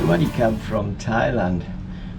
Swadikam from Thailand.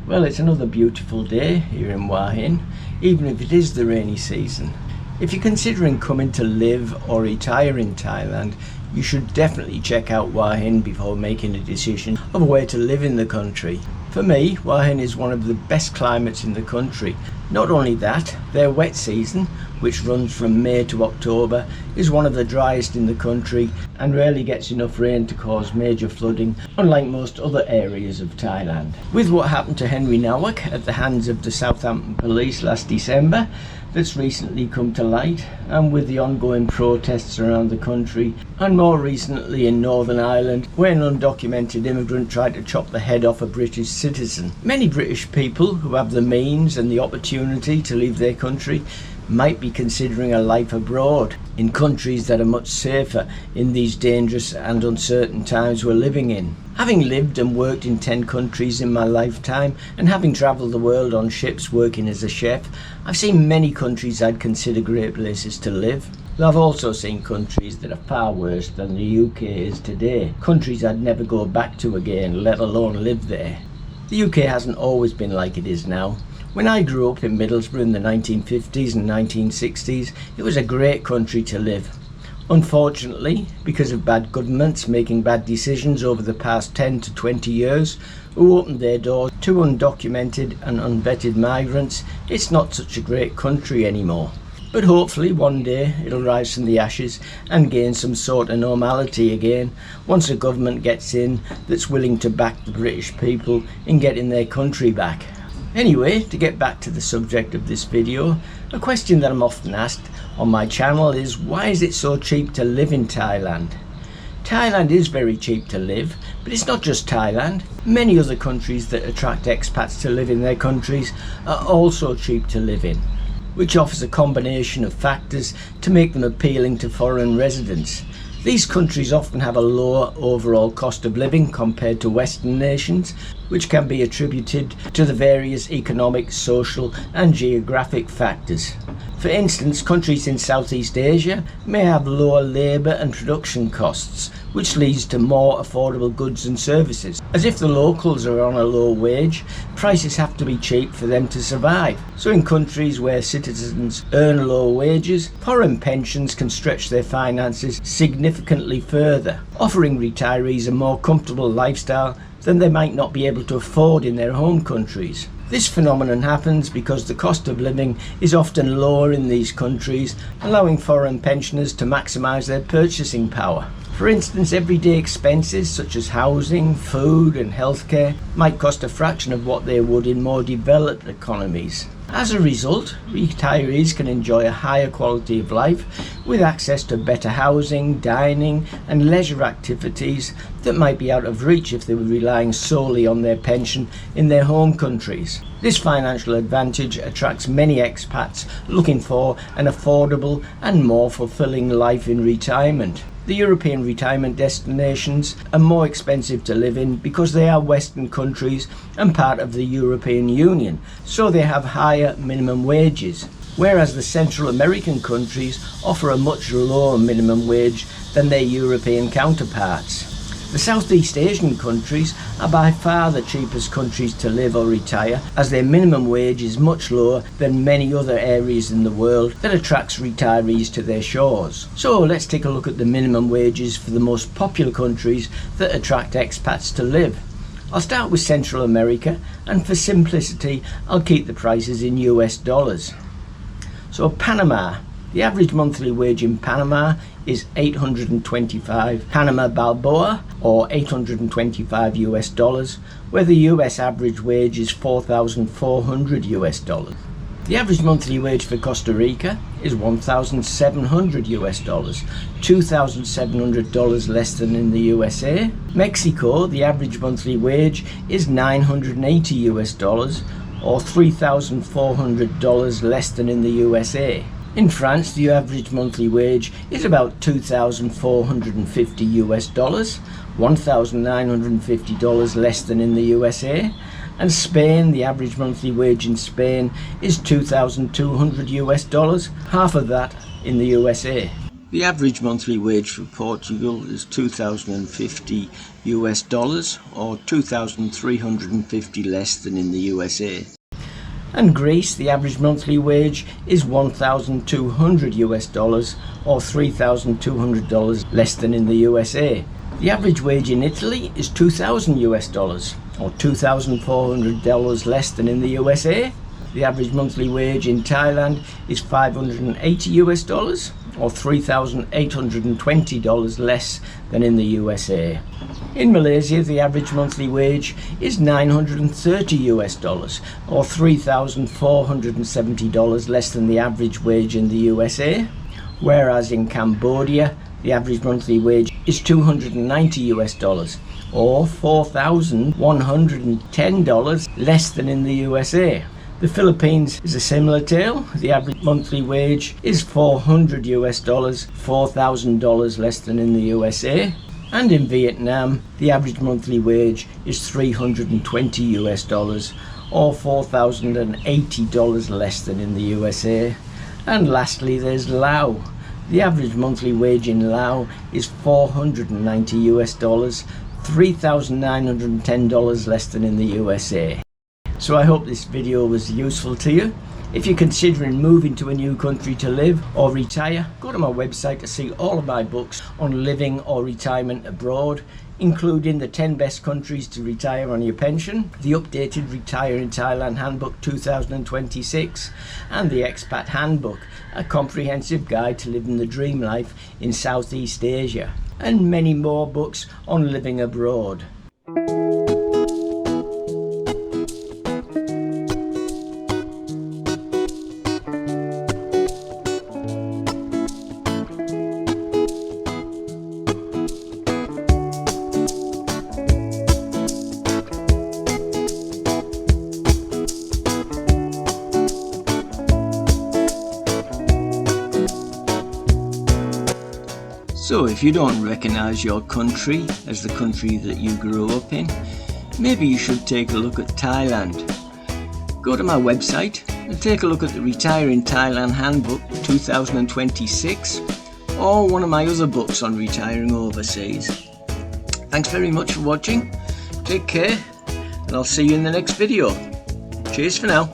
Well, it's another beautiful day here in Hua Hin, even if it is the rainy season. If you're considering coming to live or retire in Thailand, you should definitely check out Hua Hin before making a decision of where to live in the country. For me, Hua Hin is one of the best climates in the country. Not only that, their wet season, which runs from May to October, is one of the driest in the country and rarely gets enough rain to cause major flooding, unlike most other areas of Thailand. With what happened to Henry Nawak at the hands of the Southampton police last December, that's recently come to light, and with the ongoing protests around the country, and more recently in Northern Ireland, where an undocumented immigrant tried to chop the head off a British citizen. Many British people who have the means and the opportunity to leave their country might be considering a life abroad, in countries that are much safer in these dangerous and uncertain times we're living in. Having lived and worked in 10 countries in my lifetime, and having travelled the world on ships working as a chef, I've seen many countries I'd consider great places to live. But I've also seen countries that are far worse than the UK is today. Countries I'd never go back to again, let alone live there. The UK hasn't always been like it is now. When I grew up in Middlesbrough in the 1950s and 1960s, it was a great country to live. Unfortunately, because of bad governments making bad decisions over the past 10 to 20 years, who opened their doors to undocumented and unvetted migrants, it's not such a great country anymore. But hopefully one day it'll rise from the ashes and gain some sort of normality again, once a government gets in that's willing to back the British people in getting their country back. Anyway, to get back to the subject of this video, a question that I'm often asked on my channel is, why is it so cheap to live in Thailand? Thailand is very cheap to live, but it's not just Thailand. Many other countries that attract expats to live in their countries are also cheap to live in, which offers a combination of factors to make them appealing to foreign residents. These countries often have a lower overall cost of living compared to Western nations, which can be attributed to the various economic, social and geographic factors. For instance, countries in Southeast Asia may have lower labour and production costs, which leads to more affordable goods and services. As if the locals are on a low wage, prices have to be cheap for them to survive. So in countries where citizens earn low wages, foreign pensions can stretch their finances significantly further, offering retirees a more comfortable lifestyle than they might not be able to afford in their home countries. This phenomenon happens because the cost of living is often lower in these countries, allowing foreign pensioners to maximise their purchasing power. For instance, everyday expenses such as housing, food and healthcare might cost a fraction of what they would in more developed economies. As a result, retirees can enjoy a higher quality of life with access to better housing, dining and leisure activities that might be out of reach if they were relying solely on their pension in their home countries. This financial advantage attracts many expats looking for an affordable and more fulfilling life in retirement. The European retirement destinations are more expensive to live in because they are Western countries and part of the European Union, so they have higher minimum wages, whereas the Central American countries offer a much lower minimum wage than their European counterparts. The Southeast Asian countries are by far the cheapest countries to live or retire, as their minimum wage is much lower than many other areas in the world that attracts retirees to their shores. So let's take a look at the minimum wages for the most popular countries that attract expats to live. I'll start with Central America, and for simplicity I'll keep the prices in US dollars. So Panama. The average monthly wage in Panama is 825 Panama Balboa, or 825 US dollars, where the US average wage is 4,400 US dollars. The average monthly wage for Costa Rica is 1,700 US dollars, $2,700 less than in the USA. Mexico, the average monthly wage is 980 US dollars, or $3,400 less than in the USA. In France, the average monthly wage is about 2,450 US dollars, $1,950 less than in the USA. And Spain, the average monthly wage in Spain is 2,200 US dollars, half of that in the USA. The average monthly wage for Portugal is $2,050 or 2,350 less than in the USA. And Greece, the average monthly wage is $1,200 or $3,200 less than in the USA. The average wage in Italy is $2,000 or $2,400 less than in the USA. The average monthly wage in Thailand is $580 or $3,820 less than in the USA. In Malaysia, the average monthly wage is $930 or $3,470 less than the average wage in the USA. Whereas in Cambodia, the average monthly wage is $290 or $4,110 less than in the USA. The Philippines is a similar tale. The average monthly wage is $400 $4,000 less than in the USA. And in Vietnam, the average monthly wage is $320 or $4,080 less than in the USA. And lastly, there's Laos. The average monthly wage in Laos is $490, $3,910 less than in the USA. So I hope this video was useful to you. If you're considering moving to a new country to live or retire, go to my website to see all of my books on living or retirement abroad, including the 10 best countries to retire on your pension, the updated Retire in Thailand Handbook 2026, and the Expat Handbook, a comprehensive guide to living the dream life in Southeast Asia, and many more books on living abroad. So if you don't recognise your country as the country that you grew up in, maybe you should take a look at Thailand. Go to my website and take a look at the Retire in Thailand Handbook 2026 or one of my other books on retiring overseas. Thanks very much for watching. Take care and I'll see you in the next video. Cheers for now.